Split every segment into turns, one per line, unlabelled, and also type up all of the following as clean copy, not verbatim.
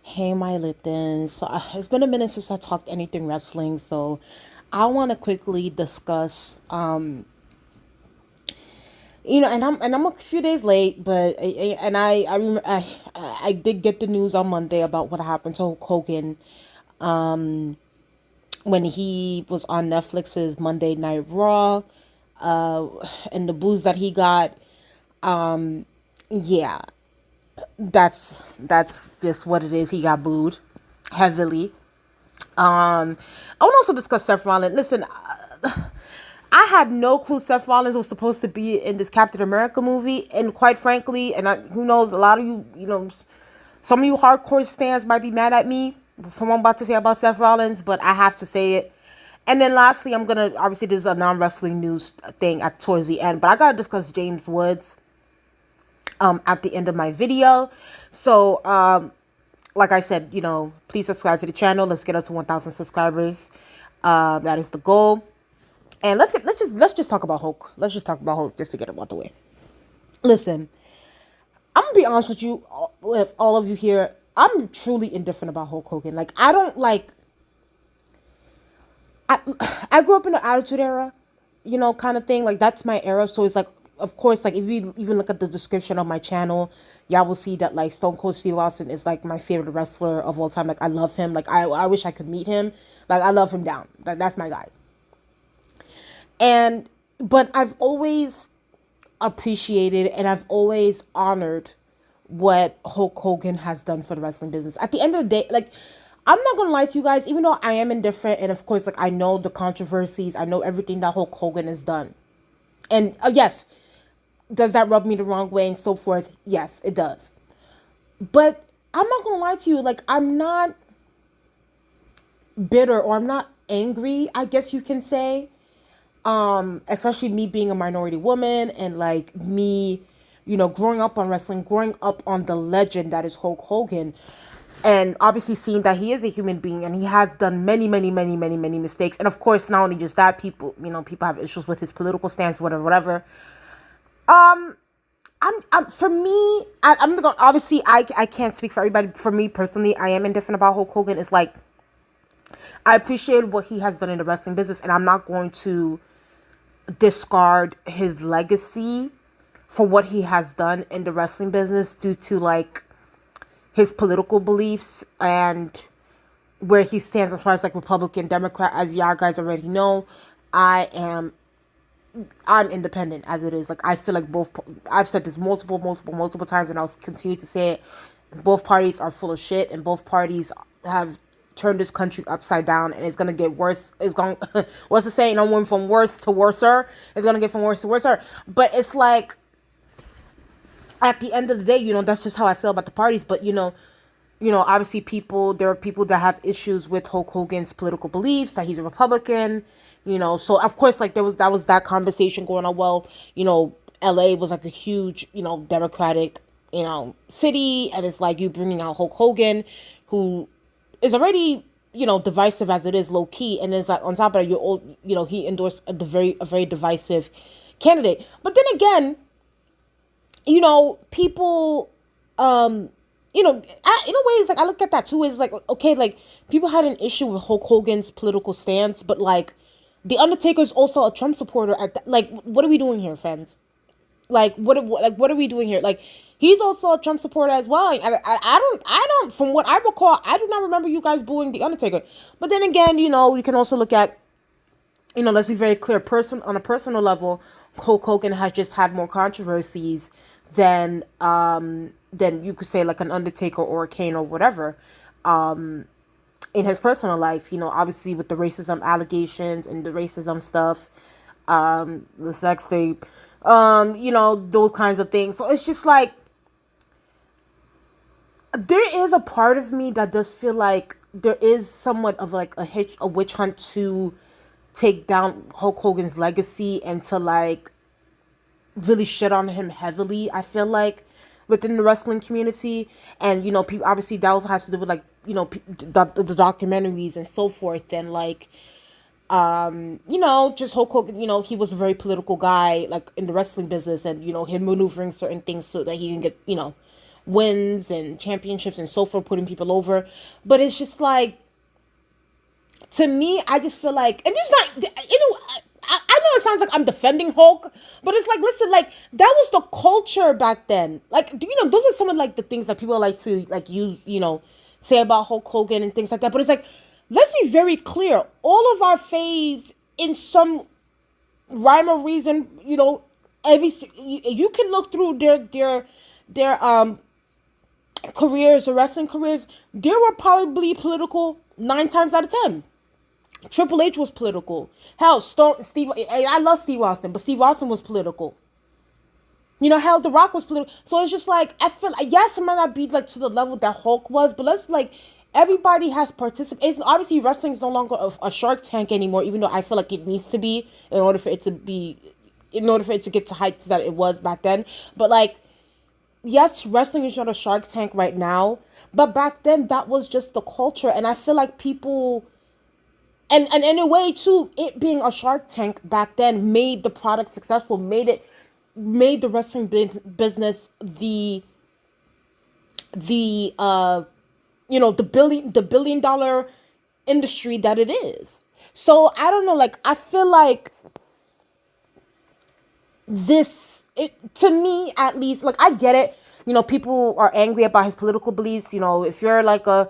Hey, my Liptons. So, it's been a minute since I talked anything wrestling, so I want to quickly discuss. And I'm a few days late, but I did get the news on Monday about what happened to Hulk Hogan when he was on Netflix's Monday Night Raw, and the booze that he got. Yeah, that's just what it is. He got booed heavily. I want to also discuss Seth Rollins. Listen, I had no clue Seth Rollins was supposed to be in this Captain America movie, and quite frankly, who knows, a lot of you, some of you hardcore stans might be mad at me for what I'm about to say about Seth Rollins, but I have to say it. And then lastly, I'm gonna obviously this is a non-wrestling news thing at towards the end, but I gotta discuss James Woods at the end of my video. So like I said, please subscribe to the channel. Let's get up to 1,000 subscribers. That is the goal. And let's just talk about Hulk. Let's just talk about Hulk just to get him out the way. Listen, I'm gonna be honest with you, with all of you here. I'm truly indifferent about Hulk Hogan. Like I don't like. I I grew up in the Attitude Era, kind of thing. Like that's my era. So it's like, of course, like if you even look at the description of my channel, y'all will see that like Stone Cold Steve Austin is like my favorite wrestler of all time. Like I love him. Like I wish I could meet him. Like I love him down. That's my guy. And but I've always appreciated and I've always honored what Hulk Hogan has done for the wrestling business. At the end of the day, like I'm not gonna lie to you guys, even though I am indifferent, and of course, like I know the controversies, I know everything that Hulk Hogan has done, and yes, does that rub me the wrong way and so forth? Yes, it does. But I'm not gonna lie to you, like I'm not bitter or I'm not angry, I guess you can say, especially me being a minority woman and like me, growing up on wrestling, growing up on the legend that is Hulk Hogan, and obviously seeing that he is a human being and he has done many, many, many, many, many mistakes. And of course, not only just that, people have issues with his political stance, whatever, whatever. Um, I'm for me, I'm gonna obviously I can't speak for everybody. For me personally, I am indifferent about Hulk Hogan. It's like I appreciate what he has done in the wrestling business, and I'm not going to discard his legacy for what he has done in the wrestling business due to like his political beliefs and where he stands as far as like Republican, Democrat. As y'all guys already know, I am I'm independent as it is. Like I feel like both. I've said this multiple times, and I'll continue to say it. Both parties are full of shit, and both parties have turned this country upside down, and it's gonna get worse. It's going. What's the saying? I went from worse to worser. It's gonna get from worse to worser. But it's like at the end of the day, that's just how I feel about the parties. But obviously there are people that have issues with Hulk Hogan's political beliefs, that he's a Republican, so of course, like that was that conversation going on. Well, LA was like a huge, Democratic, city, and it's like you bringing out Hulk Hogan, who is already, divisive as it is, low key, and it's like on top of that, he endorsed a very divisive candidate. But then again, people, in a way, it's like I look at that too. Is like, okay, like people had an issue with Hulk Hogan's political stance, but like the Undertaker is also a Trump supporter. Like, what are we doing here, fans? Like, what are we doing here? Like, he's also a Trump supporter as well. I don't. From what I recall, I do not remember you guys booing the Undertaker. But then again, you can also look at, let's be very clear. On a personal level, Hulk Hogan has just had more controversies than you could say like an Undertaker or a Kane or whatever. In his personal life, obviously with the racism allegations and the racism stuff, the sex tape, those kinds of things. So it's just like there is a part of me that does feel like there is somewhat of like a witch hunt to take down Hulk Hogan's legacy and to like really shit on him heavily. I feel like within the wrestling community, and people, obviously that also has to do with like the documentaries and so forth, and like just Hulk Hogan, he was a very political guy like in the wrestling business, and him maneuvering certain things so that he can get wins and championships and so forth, putting people over. But it's just like, to me, I just feel like, and it's not, I know it sounds like I'm defending Hulk, but it's like, listen, like, that was the culture back then. Like, those are some of like the things that people like to like say about Hulk Hogan and things like that. But it's like, let's be very clear. All of our faves, in some rhyme or reason, you can look through their careers or wrestling careers. They were probably political 9 times out of 10. Triple H was political. Hell, I love Steve Austin, but Steve Austin was political. Hell, The Rock was political. So it's just like, I feel like, yes, it might not be like to the level that Hulk was, but let's like, everybody has participated. Obviously, wrestling is no longer a Shark Tank anymore, even though I feel like it needs to be in order for it to get to heights that it was back then. But like, yes, wrestling is not a Shark Tank right now, but back then that was just the culture. And I feel like people, and in a way too, it being a Shark Tank back then made the product successful, made the wrestling business the billion dollar industry that it is. So I don't know, like, I feel like to me at least, like, I get it. People are angry about his political beliefs. If you're like a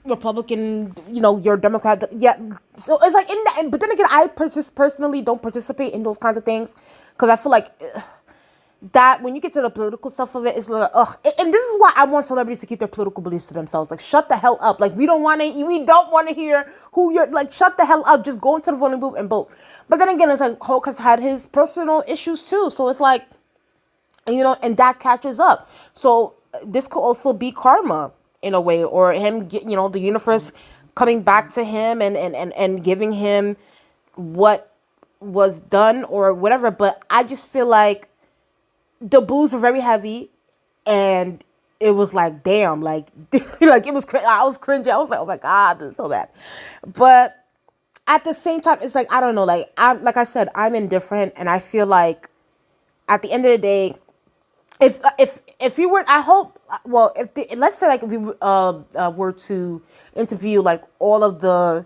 Republican, you're a Democrat. Yeah. So it's like, but then again, I personally don't participate in those kinds of things, because I feel like that when you get to the political stuff of it, it's like, ugh. And this is why I want celebrities to keep their political beliefs to themselves. Like, shut the hell up. Like, we don't want to hear who you're, like, shut the hell up. Just go into the voting booth and vote. But then again, it's like, Hulk has had his personal issues too. So it's like, and that catches up. So this could also be karma in a way, or him, the universe coming back to him and giving him what was done or whatever. But I just feel like the boos were very heavy, and it was like, damn, like, like, it was, I was cringing. I was like, oh my God, this is so bad. But at the same time, it's like, I don't know, like, like I said, I'm indifferent, and I feel like at the end of the day, if you were, I hope, well, let's say like we were to interview like all of the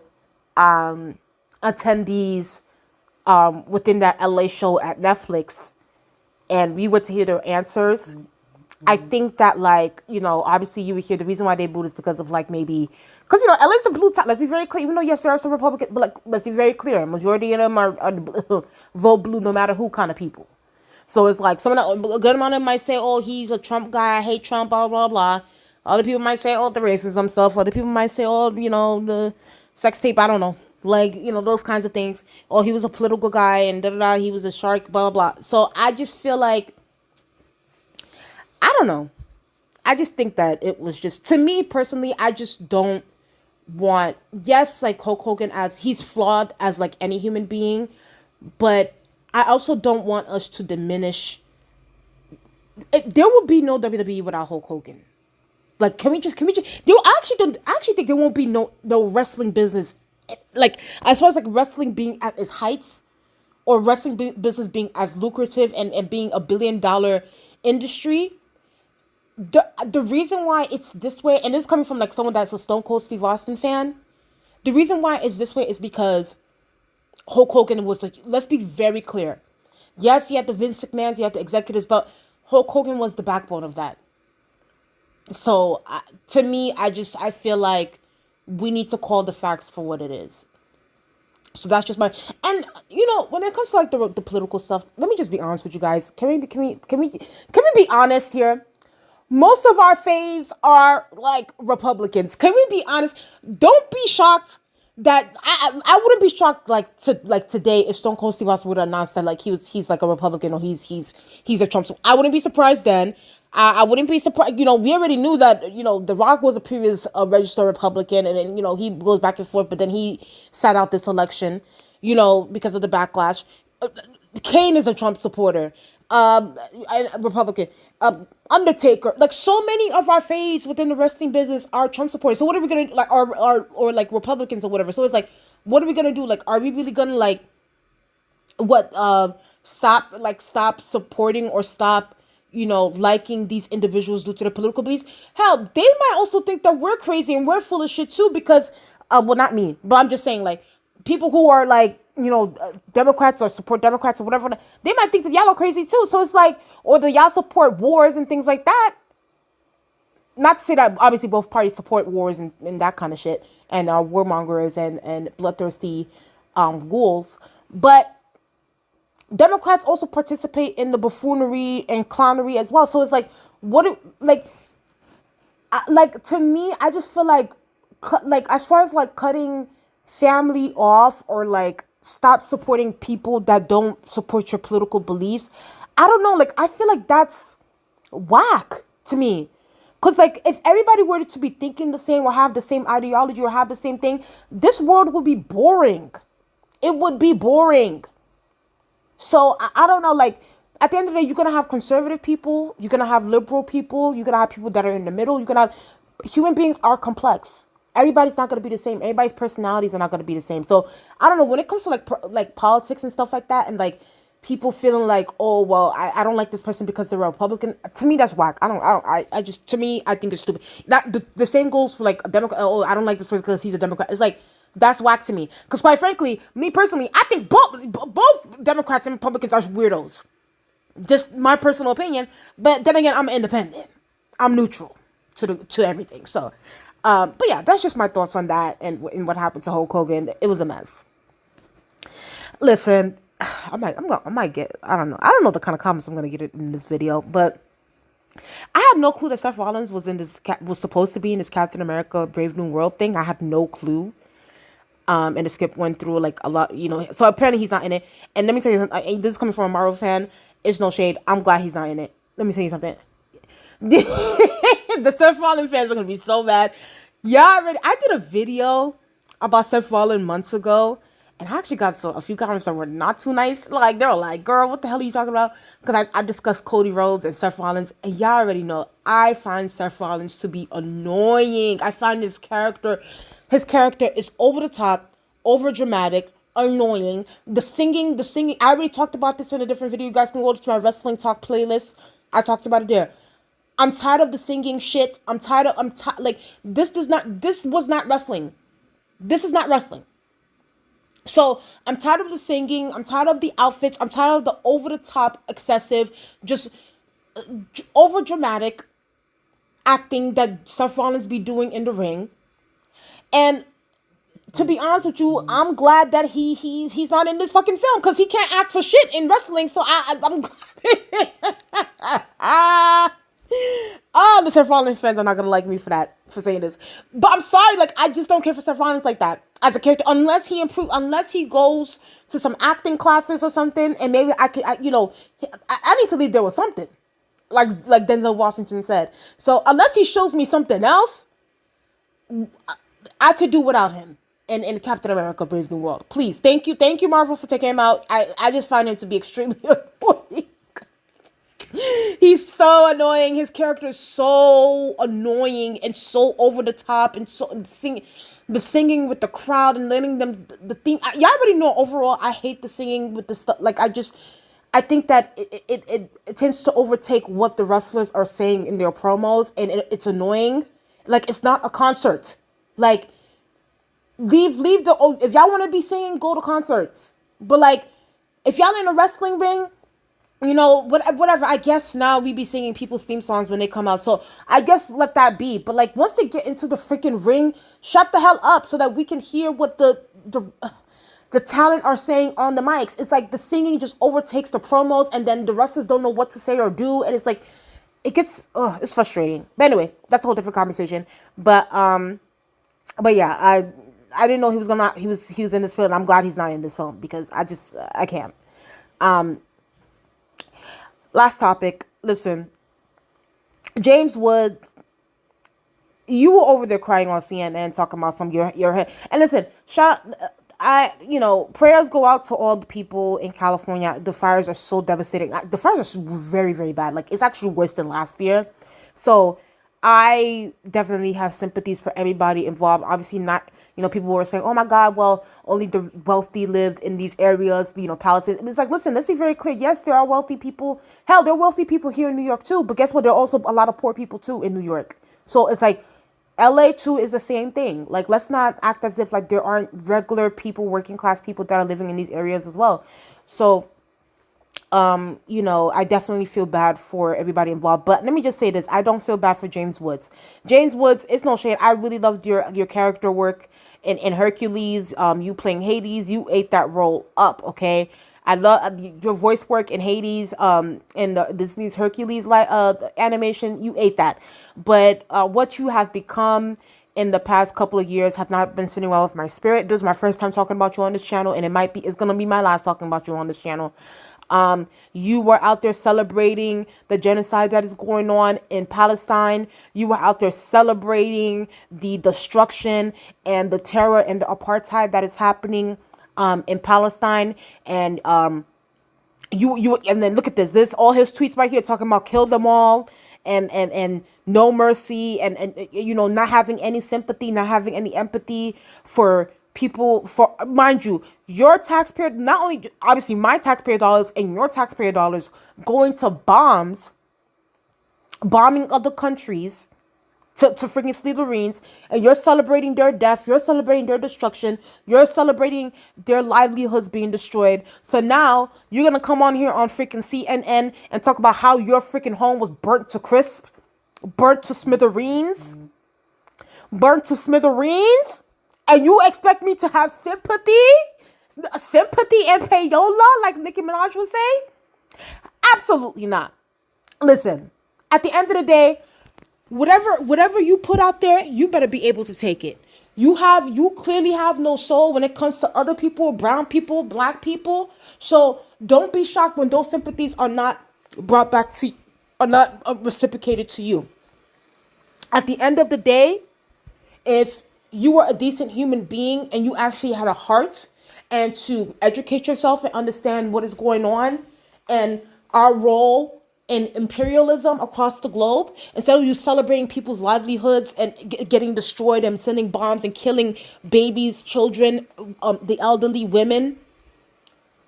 attendees within that LA show at Netflix, and we were to hear their answers, I think that, like, obviously you would hear the reason why they booed is because of, like, maybe, because, LA's a blue town. Let's be very clear. Even though, yes, there are some Republicans, but, like, let's be very clear. Majority of them are vote blue no matter who kind of people. So it's like, a good amount of them might say, oh, he's a Trump guy, I hate Trump, blah, blah, blah. Other people might say, oh, the racism stuff. Other people might say, oh, the sex tape, I don't know. Like, those kinds of things. Oh, he was a political guy and da-da-da, he was a shark, blah, blah, blah. So I just feel like, I don't know. I just think that it was just, to me personally, I just don't want, yes, like Hulk Hogan, as he's flawed as like any human being, but I also don't want us to diminish. There will be no WWE without Hulk Hogan. Like, can we just, I actually think there won't be no wrestling business, like, as far as like wrestling being at its heights, or wrestling business being as lucrative and being a $1 billion industry. The reason why it's this way, and this is coming from like someone that's a Stone Cold Steve Austin fan, the reason why it's this way is because Hulk Hogan was like, let's be very clear. Yes, you had the Vince McMahons, you had the executives, but Hulk Hogan was the backbone of that. So to me, I feel like we need to call the facts for what it is. So that's just and when it comes to like the political stuff, let me just be honest with you guys. Can we be honest here? Most of our faves are like Republicans. Can we be honest? Don't be shocked that I wouldn't be shocked like today if Stone Cold Steve Austin would announce that like he's like a Republican, or he's a Trump. So I wouldn't be surprised then. I wouldn't be surprised. We already knew that, The Rock was a previous registered Republican, and then, he goes back and forth, but then he sat out this election, because of the backlash. Kane is a Trump supporter, Republican. Undertaker, like, so many of our faves within the wrestling business are Trump supporters. So what are we gonna like, or like Republicans or whatever? So it's like, what are we gonna do? Like, are we really gonna like, stop supporting or stop, liking these individuals due to their political beliefs. Hell, they might also think that we're crazy and we're full of shit too because, well, not me, but I'm just saying, like, people who are like, Democrats or support Democrats or whatever, they might think that y'all are crazy too. So it's like, or that y'all support wars and things like that. Not to say that obviously both parties support wars and that kind of shit and warmongers and bloodthirsty ghouls, but Democrats also participate in the buffoonery and clownery as well. So it's like, to me, I just feel like as far as like cutting family off or like stop supporting people that don't support your political beliefs, I don't know. Like, I feel like that's whack to me. Because, like, if everybody were to be thinking the same or have the same ideology or have the same thing, this world would be boring. It would be boring. So, I don't know, like, at the end of the day, you're going to have conservative people, you're going to have liberal people, you're going to have people that are in the middle, you're going to have... Human beings are complex. Everybody's not going to be the same. Everybody's personalities are not going to be the same. So, I don't know, when it comes to, like politics and stuff like that, and, like, people feeling like, oh, well, I don't like this person because they're a Republican. To me, that's whack. To me, I think it's stupid. That the same goes for like a Democrat. Oh, I don't like this person because he's a Democrat. It's like, that's whack to me. Because quite frankly, me personally, I think both Democrats and Republicans are weirdos. Just my personal opinion. But then again, I'm independent. I'm neutral to everything. So, but yeah, that's just my thoughts on that and what happened to Hulk Hogan. It was a mess. Listen, I might get, I don't know the kind of comments I'm gonna get in this video, but I had no clue that Seth Rollins was was supposed to be in this Captain America Brave New World thing. I had no clue. And the skip went through like a lot, so apparently he's not in it. And let me tell you something, this is coming from a Marvel fan. It's no shade. I'm glad he's not in it. Let me tell you something. The Seth Rollins fans are gonna be so mad. I did a video about Seth Rollins months ago. And I actually got a few comments that were not too nice. Like, they were like, girl, what the hell are you talking about? Because I discussed Cody Rhodes and Seth Rollins. And y'all already know, I find Seth Rollins to be annoying. I find his character is over the top, over dramatic, annoying. The singing. I already talked about this in a different video. You guys can go to my wrestling talk playlist. I talked about it there. I'm tired of the singing shit. This was not wrestling. This is not wrestling. So, I'm tired of the singing, I'm tired of the outfits, I'm tired of the over-the-top, excessive, just over-dramatic acting that Seth Rollins be doing in the ring. And to be honest with you, I'm glad that he's not in this fucking film, because he can't act for shit in wrestling, so I'm glad. Oh, the Seth Rollins fans are not gonna like me for saying this. But I'm sorry, like, I just don't care for Seth Rollins like that as a character, unless he goes to some acting classes or something, and maybe I need to leave there with something, like Denzel Washington said. So unless he shows me something else, I could do without him in Captain America: Brave New World. Please, thank you, Marvel, for taking him out. I just find him to be extremely annoying. He's so annoying. His character is so annoying and so over the top, and so the singing with the crowd and letting them the theme. Y'all already know. Overall, I hate the singing with the stuff. Like, I think that it tends to overtake what the wrestlers are saying in their promos, and it's annoying. Like, it's not a concert. Like, leave the. If y'all want to be singing, go to concerts. But like, if y'all in a wrestling ring, whatever, I guess now we be singing people's theme songs when they come out. So I guess let that be. But like, once they get into the freaking ring, shut the hell up so that we can hear what the talent are saying on the mics. It's like the singing just overtakes the promos, and then the wrestlers don't know what to say or do. And it's like, it gets, it's frustrating. But anyway, that's a whole different conversation. But yeah, I didn't know he was in this film. I'm glad he's not in this film, because I can't. Last topic. Listen, James Wood, you were over there crying on CNN talking about some of your head. And listen, shout out, prayers go out to all the people in California. The fires are so devastating. The fires are very, very bad. Like, it's actually worse than last year. So I definitely have sympathies for everybody involved. Obviously not, people were saying, oh my God, well, only the wealthy live in these areas, palaces. It's like, listen, let's be very clear. Yes, there are wealthy people. Hell, there are wealthy people here in New York too. But guess what? There are also a lot of poor people too in New York. So it's like, LA too is the same thing. Like, let's not act as if like there aren't regular people, working class people that are living in these areas as well. So I definitely feel bad for everybody involved. But let me just say this. I don't feel bad for James Woods. James Woods, it's no shade. I really loved your character work in Hercules. You playing Hades, you ate that role up, okay? I love your voice work in Hades, in the Disney's Hercules animation. You ate that. But what you have become in the past couple of years have not been sitting well with my spirit. This is my first time talking about you on this channel, and it's gonna be my last talking about you on this channel. You were out there celebrating the genocide that is going on in Palestine. You were out there celebrating the destruction and the terror and the apartheid that is happening in Palestine. And and then look at this all his tweets right here talking about kill them all and no mercy and not having any sympathy, not having any empathy for people, for, mind you, your taxpayer, not only obviously my taxpayer dollars and your taxpayer dollars going to bombing other countries to freaking smithereens, and you're celebrating their death, you're celebrating their destruction, you're celebrating their livelihoods being destroyed. So now you're gonna come on here on freaking CNN and talk about how your freaking home was burnt to crisp, burnt to smithereens, and you expect me to have sympathy and payola like Nicki Minaj would say? Absolutely not. Listen, at the end of the day, whatever you put out there, you better be able to take it. You clearly have no soul when it comes to other people, brown people, black people. So don't be shocked when those sympathies are not brought back to you, are not reciprocated to you. At the end of the day, if you were a decent human being and you actually had a heart and to educate yourself and understand what is going on and our role in imperialism across the globe, instead of you celebrating people's livelihoods and getting destroyed and sending bombs and killing babies, children, the elderly, women,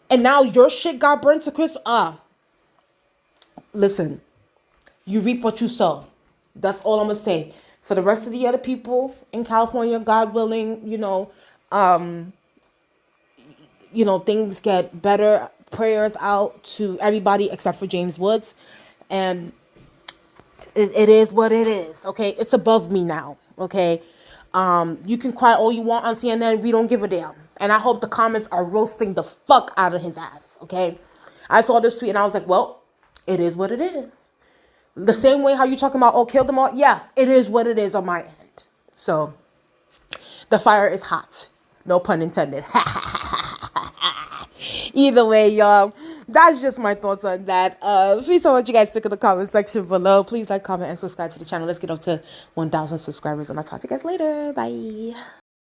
and now your shit got burnt to crisp. Listen, you reap what you sow. That's all I'm gonna say. For the rest of the other people in California, God willing, things get better. Prayers out to everybody except for James Woods. And it is what it is, okay? It's above me now, okay? You can cry all you want on CNN. We don't give a damn. And I hope the comments are roasting the fuck out of his ass, okay? I saw this tweet and I was like, well, it is what it is. The same way how you talking about, oh, kill them all. Yeah, it is what it is on my end. So the fire is hot. No pun intended. Either way, y'all, that's just my thoughts on that. Please tell what you guys think in the comment section below. Please like, comment, and subscribe to the channel. Let's get up to 1,000 subscribers, and I'll talk to you guys later. Bye.